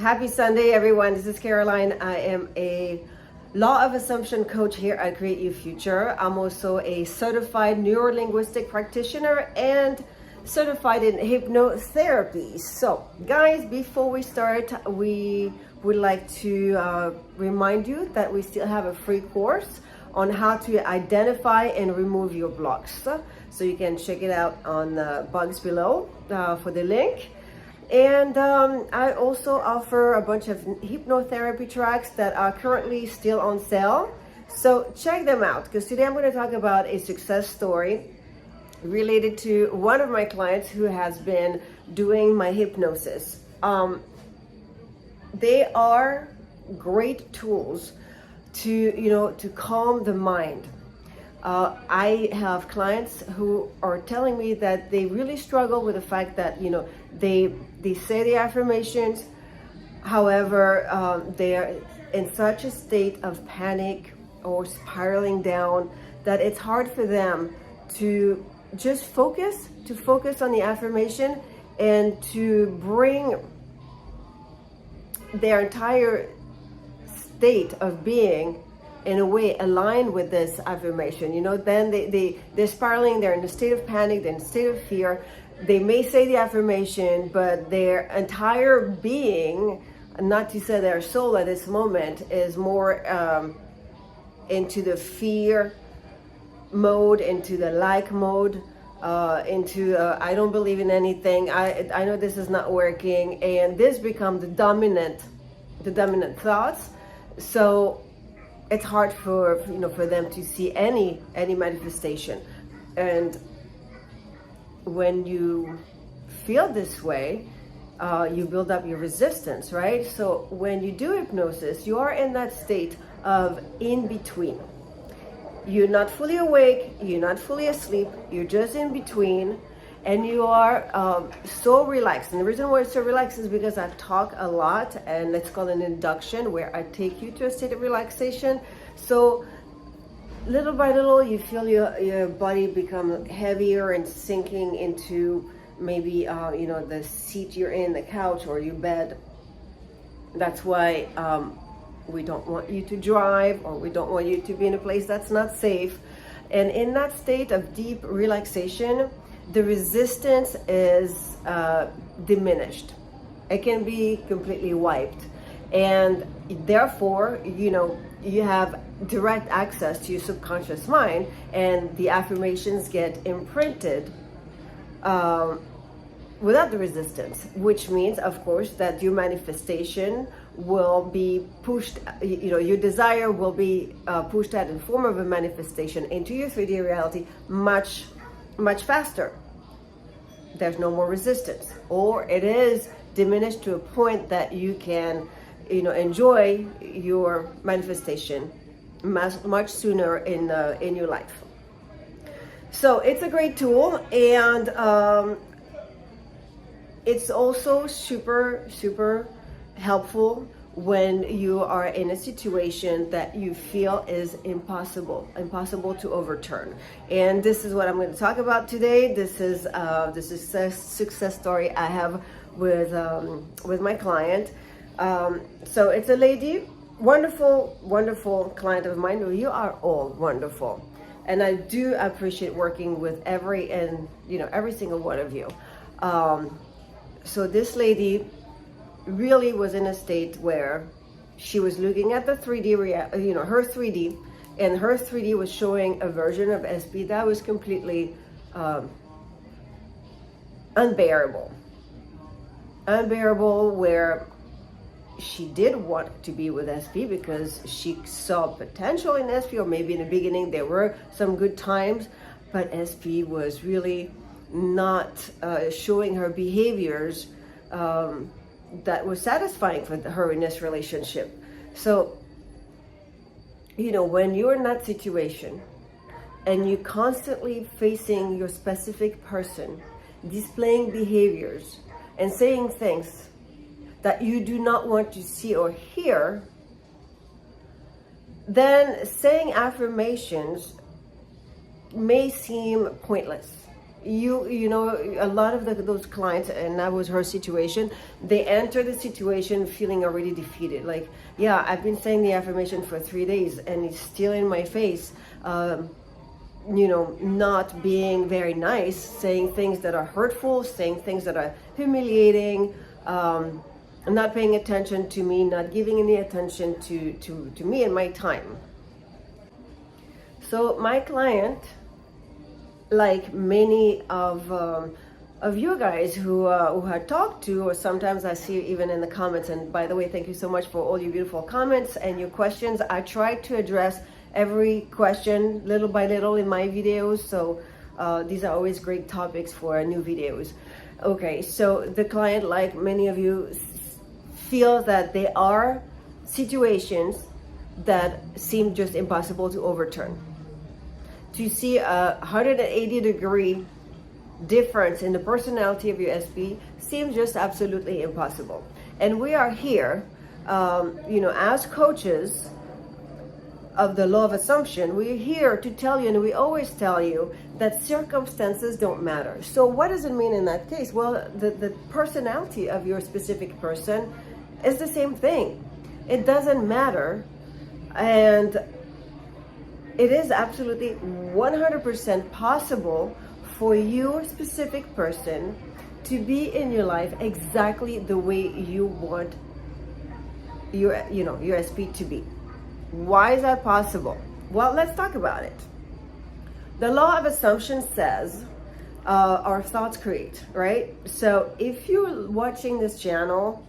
Happy Sunday, everyone. This is Caroline. I am a Law of Assumption coach here at Create Your Future. I'm also a certified neurolinguistic practitioner and certified in hypnotherapy. So, guys, before we start, we would like to remind you that we still have a free course on how to identify and remove your blocks. So you can check it out on the box below for the link. And I also offer a bunch of hypnotherapy tracks that are currently still on sale. So check them out, because today I'm going to talk about a success story related to one of my clients who has been doing my hypnosis. They are great tools to calm the mind. I have clients who are telling me that they really struggle with the fact that they say the affirmations, however they are in such a state of panic or spiraling down that it's hard for them to just focus on the affirmation and to bring their entire state of being in a way aligned with this affirmation. Then they're spiraling, they're in a state of panic, they're in a state of fear. They may say the affirmation, but their entire being, not to say their soul at this moment, is more into the fear mode, into the like mode, into I don't believe in anything, I know this is not working, and this becomes the dominant thoughts. So it's hard for them to see any manifestation. And when you feel this way, you build up your resistance, right? So when you do hypnosis, you are in that state of in between. You're not fully awake, you're not fully asleep, you're just in between, and you are so relaxed. And the reason why it's so relaxed is because I talk a lot, and let's call it an induction, where I take you to a state of relaxation. So little by little, you feel your body become heavier and sinking into maybe the seat you're in, the couch or your bed. That's why we don't want you to drive, or we don't want you to be in a place that's not safe. And in that state of deep relaxation, the resistance is diminished. It can be completely wiped, and therefore you have direct access to your subconscious mind, and the affirmations get imprinted without the resistance, which means, of course, that your manifestation will be pushed, your desire will be pushed out in the form of a manifestation into your 3D reality much faster. There's no more resistance, or it is diminished to a point that you can enjoy your manifestation much sooner in your life. So it's a great tool, and it's also super helpful when you are in a situation that you feel is impossible to overturn. And this is what I'm going to talk about today. This is the success story I have with my client. So it's a lady, wonderful client of mine. You are all wonderful, and I do appreciate working with every single one of you. So this lady really was in a state where she was looking at the 3D, her 3D, and her 3D was showing a version of SP that was completely unbearable, where she did want to be with SP because she saw potential in SP, or maybe in the beginning there were some good times, but SP was really not showing her behaviors that were satisfying for her in this relationship. So, when you're in that situation and you're constantly facing your specific person, displaying behaviors and saying things that you do not want to see or hear, then saying affirmations may seem pointless. you know, a lot of those clients, and that was her situation, they enter the situation feeling already defeated. Like, yeah, I've been saying the affirmation for 3 days and it's still in my face. You know, not being very nice, saying things that are hurtful, saying things that are humiliating, not paying attention to me, not giving any attention to me and my time. So my client, like many of you guys who I talked to, or sometimes I see even in the comments, and by the way, thank you so much for all your beautiful comments and your questions. I try to address every question little by little in my videos, so these are always great topics for new videos. Okay, so the client, like many of you, feels that there are situations that seem just impossible to overturn. To see a 180-degree difference in the personality of your SP seems just absolutely impossible. And we are here, you know, as coaches of the law of assumption, we're here to tell you, and we always tell you, that circumstances don't matter. So what does it mean in that case? Well, the personality of your specific person is the same thing. It doesn't matter. And it is absolutely 100% possible for your specific person to be in your life exactly the way you want your SP to be. Why is that possible? Well, let's talk about it. The law of assumption says our thoughts create, right? So if you're watching this channel,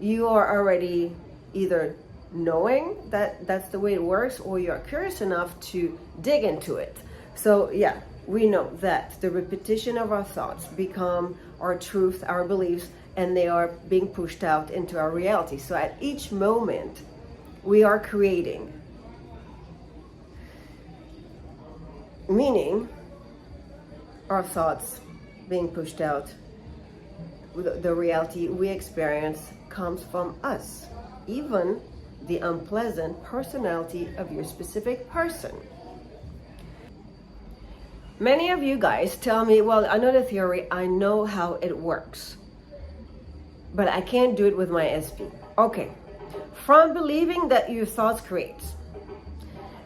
you are already either knowing that that's the way it works, or you're curious enough to dig into it. So yeah, we know that the repetition of our thoughts become our truth, our beliefs, and they are being pushed out into our reality. So at each moment, we are creating. Meaning, our thoughts being pushed out, the reality we experience comes from us, even the unpleasant personality of your specific person. Many of you guys tell me, well, I know the theory, I know how it works, but I can't do it with my SP. Okay, from believing that your thoughts create.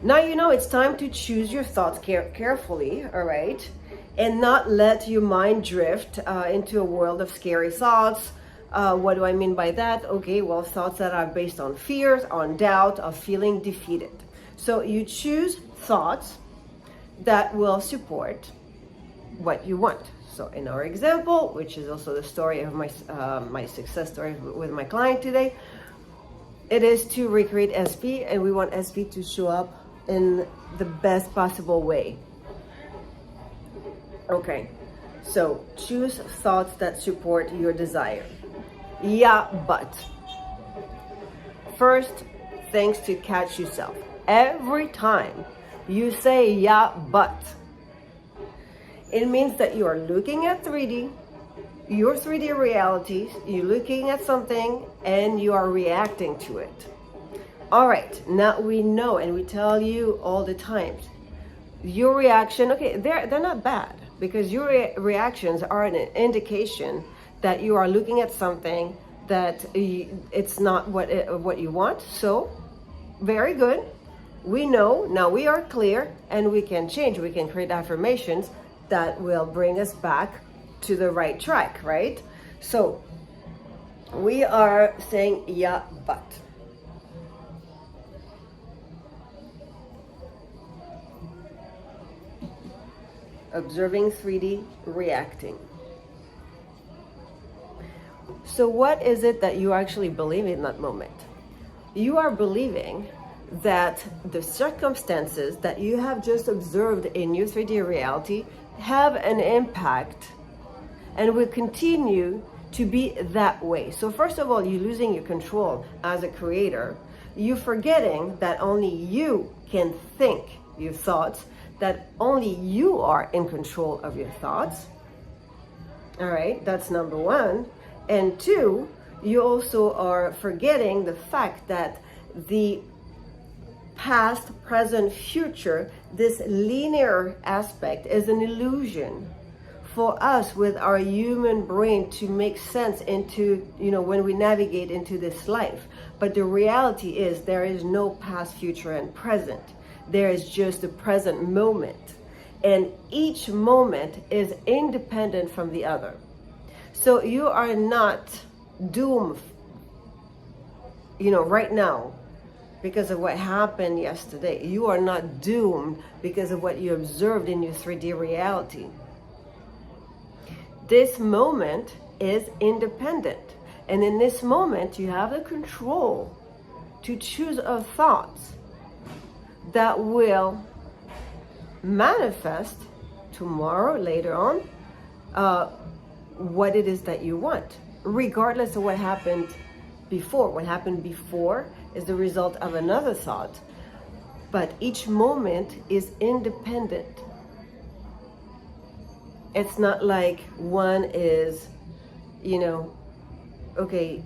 Now you know it's time to choose your thoughts carefully, all right? And not let your mind drift into a world of scary thoughts. What do I mean by that? Okay, well, thoughts that are based on fears, on doubt, of feeling defeated. So you choose thoughts that will support what you want. So in our example, which is also the story of my success story with my client today, it is to recreate SP, and we want SP to show up in the best possible way. Okay, so choose thoughts that support your desire. Yeah, but first things to catch yourself. Every time you say yeah, but, it means that you are looking at 3D, your 3D reality, you're looking at something and you are reacting to it. All right, now we know, and we tell you all the time, your reaction, okay, they're not bad, because your reactions are an indication that you are looking at something that it's not what you want. So very good, we know, now we are clear, and we can change, we can create affirmations that will bring us back to the right track, right? So we are saying yeah, but. Observing 3D, reacting. So what is it that you actually believe in that moment? You are believing that the circumstances that you have just observed in your 3D reality have an impact and will continue to be that way. So first of all, you're losing your control as a creator. You're forgetting that only you can think your thoughts, that only you are in control of your thoughts. All right, that's number one. And two, you also are forgetting the fact that the past, present, future, this linear aspect is an illusion for us with our human brain to make sense into, when we navigate into this life. But the reality is there is no past, future, and present. There is just the present moment. And each moment is independent from the other. So you are not doomed, right now because of what happened yesterday. You are not doomed because of what you observed in your 3D reality. This moment is independent. And in this moment, you have the control to choose a thought that will manifest tomorrow, later on, what it is that you want, regardless of what happened before. What happened before is the result of another thought, but each moment is independent. It's not like one is, okay,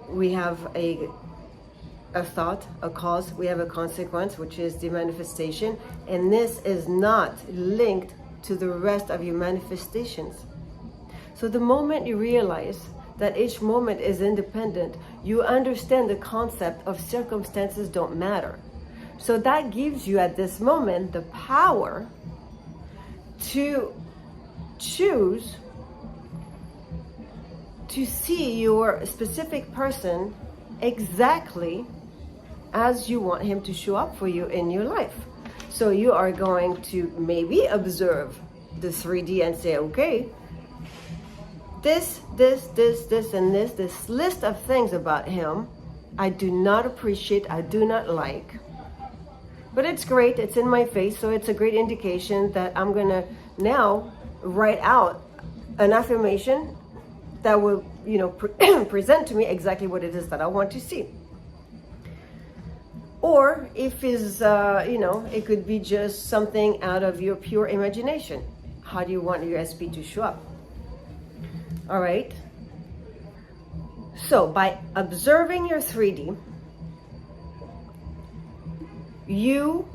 we have a thought, a cause, we have a consequence, which is the manifestation, and this is not linked to the rest of your manifestations. So the moment you realize that each moment is independent, you understand the concept of circumstances don't matter. So that gives you at this moment the power to choose to see your specific person exactly as you want him to show up for you in your life. So you are going to maybe observe the 3D and say, okay, this, and this list of things about him, I do not appreciate, I do not like. But it's great, it's in my face, so it's a great indication that I'm gonna now write out an affirmation that will, present to me exactly what it is that I want to see. Or if it's, it could be just something out of your pure imagination. How do you want your SP to show up? All right. So by observing your 3D, you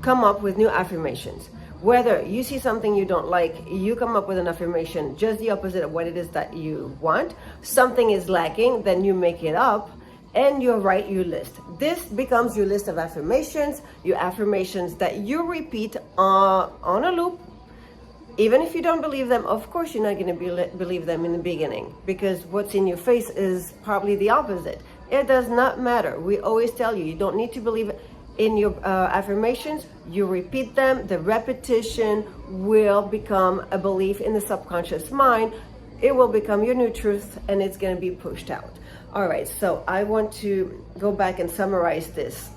come up with new affirmations. Whether you see something you don't like, you come up with an affirmation just the opposite of what it is that you want. Something is lacking, then you make it up and you write your list. This becomes your list of affirmations, your affirmations that you repeat on a loop. Even if you don't believe them, of course you're not going to believe them in the beginning, because what's in your face is probably the opposite. It does not matter. We always tell you, you don't need to believe in your affirmations. You repeat them. The repetition will become a belief in the subconscious mind. It will become your new truth, and it's going to be pushed out. All right, so I want to go back and summarize this.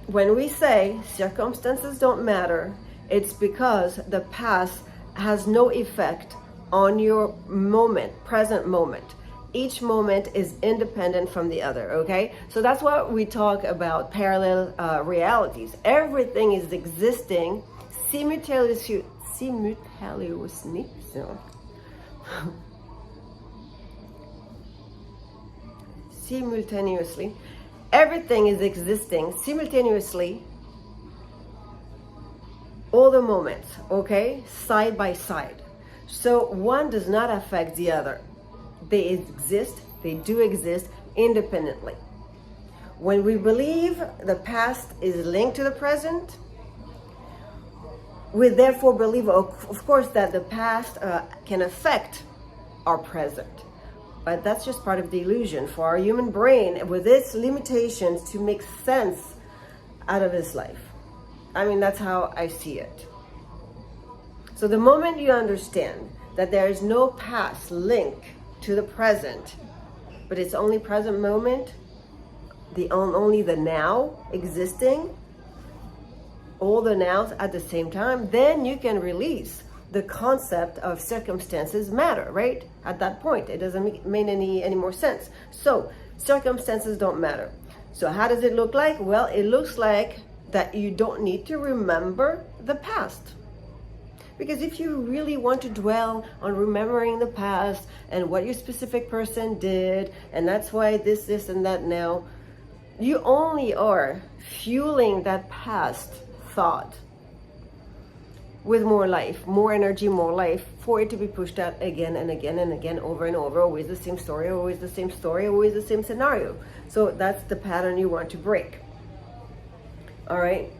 When we say circumstances don't matter, it's because the past has no effect on your moment, present moment. Each moment is independent from the other, okay? So that's what we talk about parallel realities. Everything is existing simultaneously. Simultaneously. Everything is existing simultaneously, all the moments, okay? Side by side. So one does not affect the other. They exist, they do exist independently. When we believe the past is linked to the present, we therefore believe, of course, that the past can affect our present. But that's just part of the illusion for our human brain with its limitations to make sense out of its life. I mean, that's how I see it. So the moment you understand that there is no past link to the present, but it's only present moment, only the now existing, all the nows at the same time, then you can release the concept of circumstances matter, right? At that point, it doesn't make any more sense. So circumstances don't matter. So how does it look like? Well, it looks like that you don't need to remember the past. Because if you really want to dwell on remembering the past and what your specific person did, and that's why this, and that now, You only are fueling that past thought with more life, more energy, more life, for it to be pushed out again and again and again, over and over. Always the same story, always the same story, always the same scenario. So that's the pattern you want to break. All right,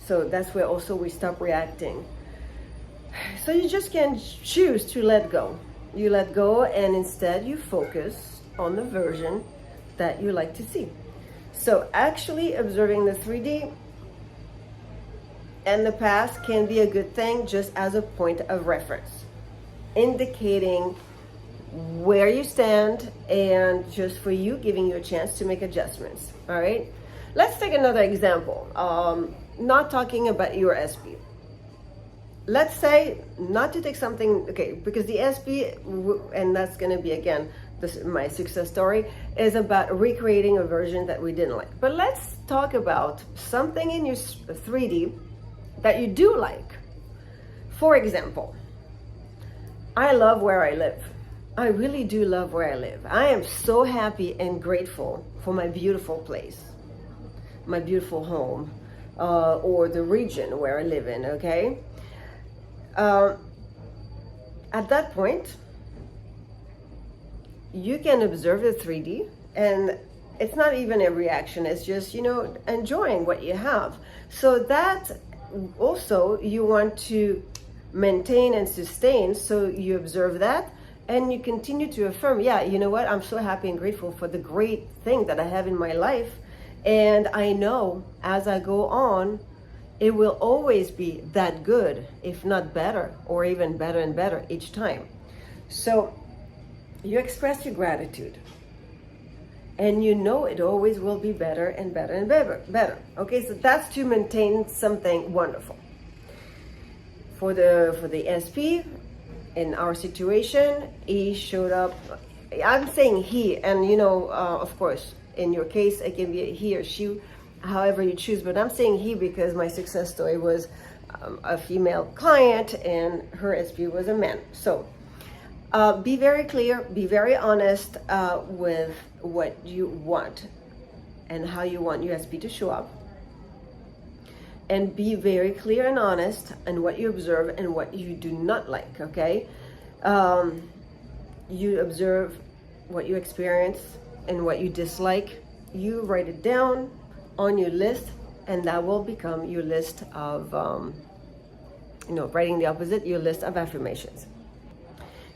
so that's where also we stop reacting. So you just can choose to let go. You let go, and instead you focus on the version that you like to see. So actually observing the 3D and the past can be a good thing, just as a point of reference, indicating where you stand, and just for you, giving you a chance to make adjustments. All right, let's take another example. Not talking about your SP. Let's say, not to take something, okay, because the SP, and that's going to be again my success story, is about recreating a version that we didn't like. But let's talk about something in your 3D that you do like. For example, I love where I live. I really do love where I live. I am so happy and grateful for my beautiful place, my beautiful home, or the region where I live in, okay? At that point, you can observe the 3D, and it's not even a reaction, it's just, enjoying what you have. So that also you want to maintain and sustain, so you observe that, and you continue to affirm, yeah, you know what, I'm so happy and grateful for the great thing that I have in my life, and I know as I go on, it will always be that good, if not better, or even better and better each time. So you express your gratitude, and you know it always will be better and better and better. Okay, so that's to maintain something wonderful. For the SP, in our situation, he showed up. I'm saying he, and of course, in your case, it can be he or she, however you choose, but I'm saying he because my success story was a female client and her SP was a man. So be very clear, be very honest with what you want and how you want your SP to show up, and be very clear and honest in what you observe and what you do not like. Okay, you observe what you experience and what you dislike, you write it down on your list, and that will become your list of writing the opposite, your list of affirmations.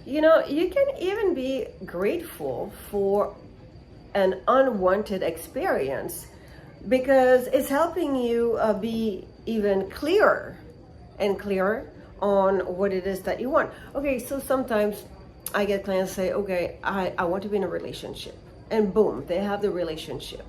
You can even be grateful for an unwanted experience, because it's helping you be even clearer and clearer on what it is that you want. Okay, so sometimes I get clients say, okay, I want to be in a relationship, and boom, they have the relationship.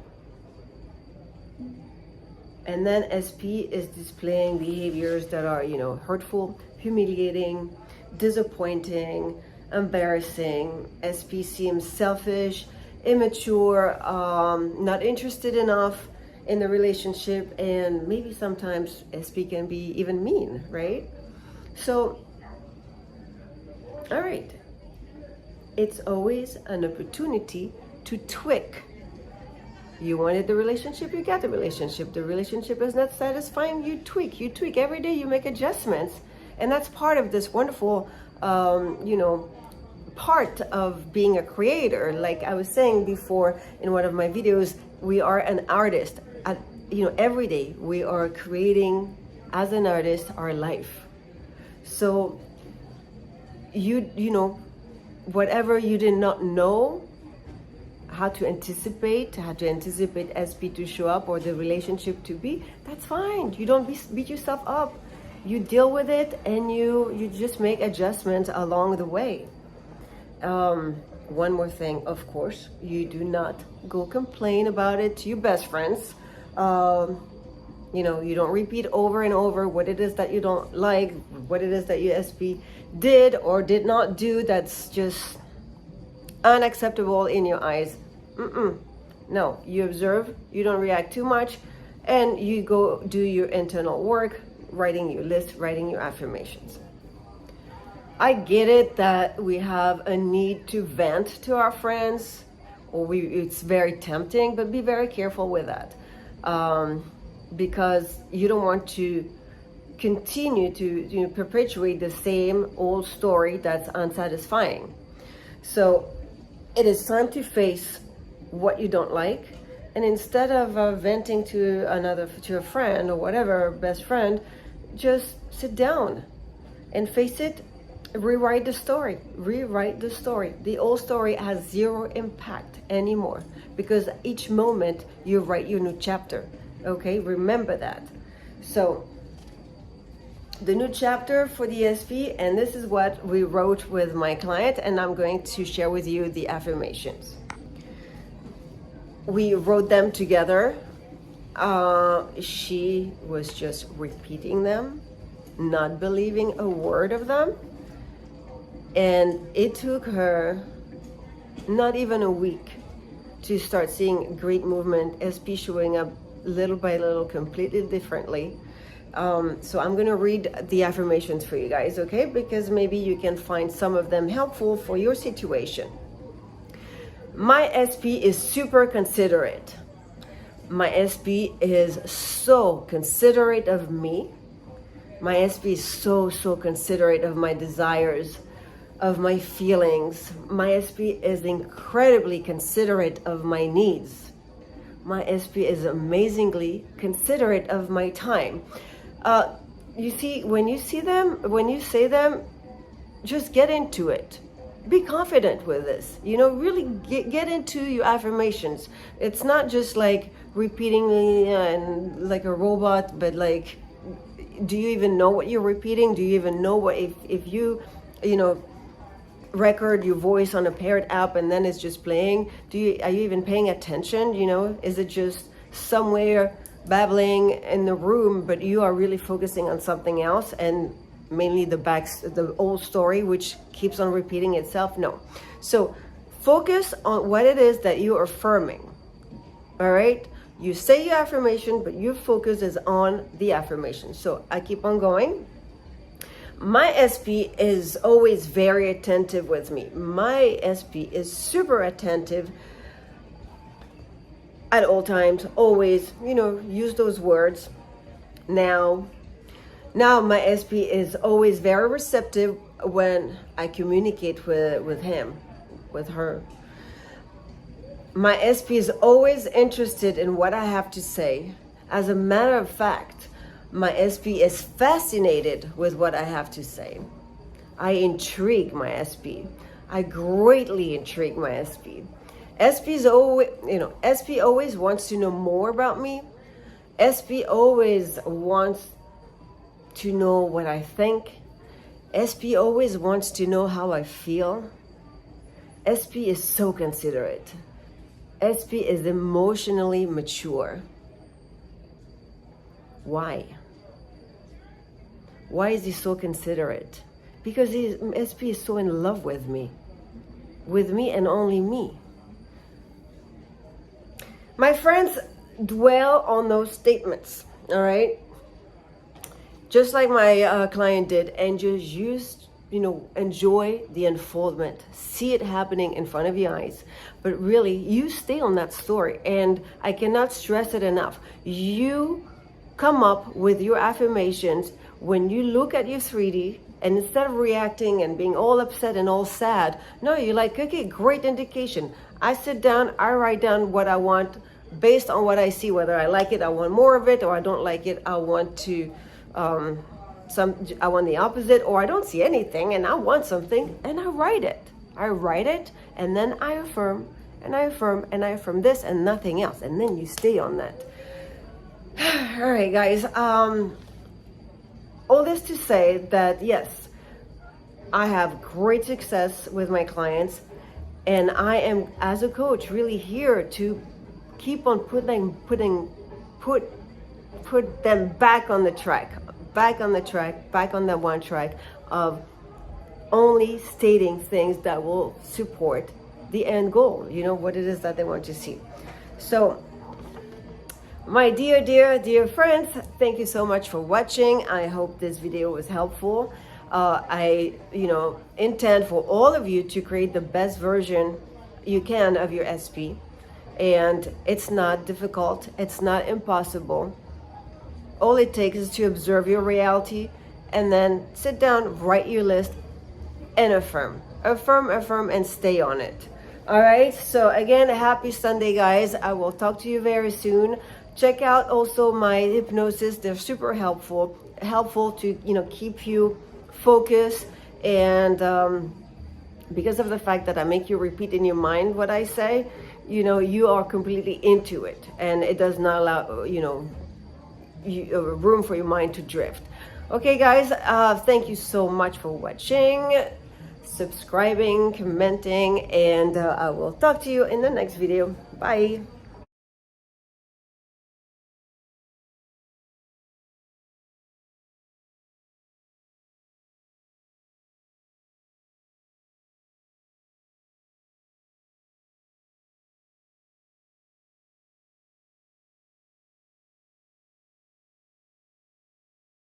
And then SP is displaying behaviors that are, hurtful, humiliating, disappointing, embarrassing. SP seems selfish, immature, not interested enough in the relationship, and maybe sometimes SP can be even mean, right? So, all right, it's always an opportunity to tweak. You wanted the relationship, you got the relationship. The relationship is not satisfying, you tweak every day, you make adjustments. And that's part of this wonderful, part of being a creator. Like I was saying before in one of my videos, we are an artist. Every day we are creating as an artist our life. So whatever you did not know how to anticipate SP to show up or the relationship to be, that's fine. You don't beat yourself up. You deal with it, and you just make adjustments along the way. One more thing, of course, you do not go complain about it to your best friends. You don't repeat over and over what it is that you don't like, what it is that your SP did or did not do that's just unacceptable in your eyes. No, you observe, you don't react too much, and you go do your internal work, writing your list, writing your affirmations. I get it that we have a need to vent to our friends or it's very tempting, but be very careful with that, because you don't want to continue to perpetuate the same old story that's unsatisfying. So it is time to face what you don't like, and instead of venting to a friend or whatever, best friend, just sit down and face it. Rewrite the story. The old story has zero impact anymore, because each moment you write your new chapter. Okay, remember that. So the new chapter for the SP, and this is what we wrote with my client, and I'm going to share with you the affirmations. We wrote them together. She was just repeating them, not believing a word of them. And it took her not even a week to start seeing great movement, SP showing up little by little, completely differently. So I'm going to read the affirmations for you guys, okay? Because maybe you can find some of them helpful for your situation. My SP is super considerate. My SP is so considerate of me. My SP is so considerate of my desires, of my feelings. My SP is incredibly considerate of my needs. My SP is amazingly considerate of my time. You see, when you say them, just get into it. Be confident with this. Really get into your affirmations. It's not just like repeating and like a robot, but like, do you even know what you're repeating? Do you even know what, if you record your voice on a paired app and then it's just playing, are you even paying attention? Is it just somewhere babbling in the room, but you are really focusing on something else, and mainly the old story which keeps on repeating itself? No. So focus on what it is that you are affirming. All right, you say your affirmation, but your focus is on the affirmation. So I keep on going. My SP is always very attentive with me. My SP is super attentive at all times, always, use those words. Now my SP is always very receptive when I communicate with him, with her. My SP is always interested in what I have to say. As a matter of fact, my SP is fascinated with what I have to say. I intrigue my SP. I greatly intrigue my SP. SP always wants to know more about me. SP always wants to know what I think. SP always wants to know how I feel. SP is so considerate. SP is emotionally mature. Why? Why is he so considerate? Because SP is so in love with me and only me. My friends dwell on those statements, all right? Just like my client did, and just enjoy the unfoldment. See it happening in front of your eyes. But really, you stay on that story. And I cannot stress it enough. You come up with your affirmations when you look at your 3D, and instead of reacting and being all upset and all sad, no, you're like, okay, great indication. I sit down, I write down what I want based on what I see. Whether I like it, I want more of it, or I don't like it, I want to I want the opposite, or I don't see anything and I want something, and I write it, and then I affirm, and I affirm, and I affirm this and nothing else, and then you stay on that. All right, guys, all this to say that yes, I have great success with my clients, and I am, as a coach, really here to keep on put them back on the track, back on that one track of only stating things that will support the end goal, what it is that they want to see. So my dear friends, thank you so much for watching. I hope this video was helpful. I intend for all of you to create the best version you can of your SP. And it's not difficult, it's not impossible. All it takes is to observe your reality and then sit down, write your list, and affirm, and stay on it. All right, so again, happy Sunday, guys. I will talk to you very soon. Check out also my hypnosis. They're super helpful to, you know, keep you focused, and because of the fact that I make you repeat in your mind what I say, you know, you are completely into it, and it does not allow, you know, room for your mind to drift. Okay, guys, thank you so much for watching, subscribing, commenting, and I will talk to you in the next video. Bye.